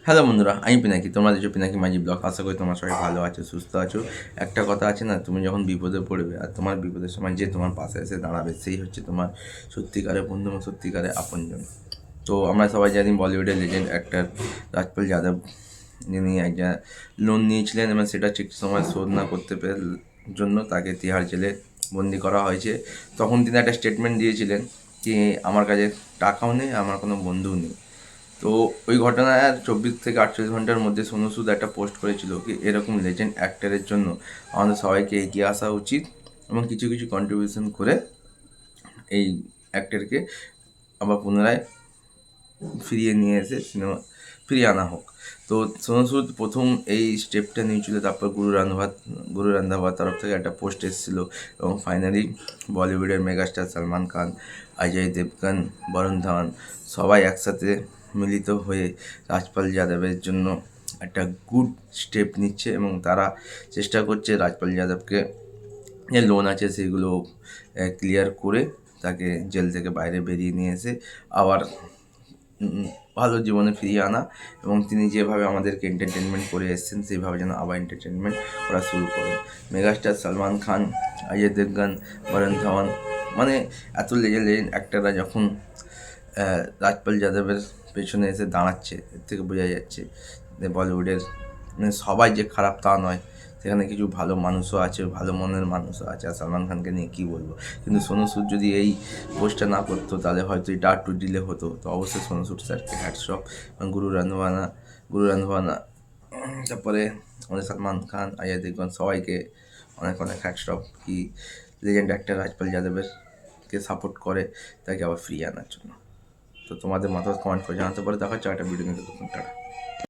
Hello বন্ধুরা, আমি পিনাকি। তোমরা দেখছো পিনাকি মাঝি ব্লগ। আশা করি তোমরা সবাই ভালো আছো, সুস্থ আছো। একটা কথা আছে না, তুমি যখন বিপদে পড়বে আর তোমার বিপদের সময় যে তোমার পাশে এসে দাঁড়াবে সেই হচ্ছে তোমার সত্যিকারের বন্ধু এবং সত্যিকারের আপনজন। তো আমরা সবাই জানি বলিউডের লেজেন্ড অ্যাক্টর রাজপাল যাদব, যিনি একটা লোন নিয়েছিলেন এবং সেটা ঠিক সময় শোধ না করতে পেরে জন্য তাকে তিহাড় জেলে বন্দি করা হয়েছে। তখন তিনি একটা স্টেটমেন্ট দিয়েছিলেন যে আমার কাছে টাকাও নেই, আমার কোনো বন্ধুও নেই। তো ওই ঘটনার 24 থেকে 48 ঘন্টার মধ্যে সোনু সুদ একটা পোস্ট করেছিল কি এরকম লেজেন্ড অ্যাক্টরের জন্য আমাদের সবাইকে এগিয়ে আসা উচিত এবং কিছু কিছু কন্ট্রিবিউশন করে এই অ্যাক্টরকে আবার পুনরায় ফিরিয়ে নিয়ে এসে সিনেমা ফিরিয়ে আনা হোক। তো সোনু সুদ প্রথম এই স্টেপটা নিয়েছিল, তারপর গুরু রান্ধাবার তরফ থেকে একটা পোস্ট এসেছিল এবং ফাইনালি বলিউডের মেগাস্টার সালমান খান, অজয় দেবগন, বরুণ ধাওয়ান সবাই একসাথে মিলিত হয়ে রাজপাল যাদবের জন্য একটা গুড স্টেপ নিচ্ছে এবং তারা চেষ্টা করছে রাজপাল যাদবকে যে লোন আছে সেগুলো ক্লিয়ার করে তাকে জেল থেকে বাইরে বেরিয়ে নিয়ে এসে আবার ভালো জীবনে ফিরিয়ে আনা এবং তিনি যেভাবে আমাদেরকে এন্টারটেনমেন্ট করে এসেছেন সেইভাবে যেন আবার এন্টারটেনমেন্ট করা শুরু করেন। মেগাস্টার সালমান খান, অজয় দেবগন, বরুণ ধাওয়ান, মানে এত লেজেন্ড অ্যাক্টাররা যখন রাজপাল যাদবের পেছনে এসে দাঁড়াচ্ছে, এর থেকে বোঝা যাচ্ছে যে বলিউডের মানে সবাই যে খারাপ তা নয়, সেখানে কিছু ভালো মানুষও আছে, ভালো মনের মানুষও আছে। আর সালমান খানকে নিয়ে কী বলবো, কিন্তু সোনু সুদ যদি এই পোস্টটা না করতো তাহলে হয়তো এটা একটু ডিলে হতো। তো অবশ্যই সোনু সুদ স্যারকে হ্যাটস অফ। গুরু রান্ধওয়ানা, তারপরে আমাদের সালমান খান, অজয় দেবগন সবাইকে অনেক অনেক হ্যাটস অফ কি লেজেন্ড অ্যাক্টর রাজপাল যাদবের কে সাপোর্ট করে তাকে আবার ফিরিয়ে আনার জন্য। তো তোমাদের মতামত কমেন্ট করে জানাতে পারে। দেখা হচ্ছে একটা ভিডিও নিতে, তখন টাটা।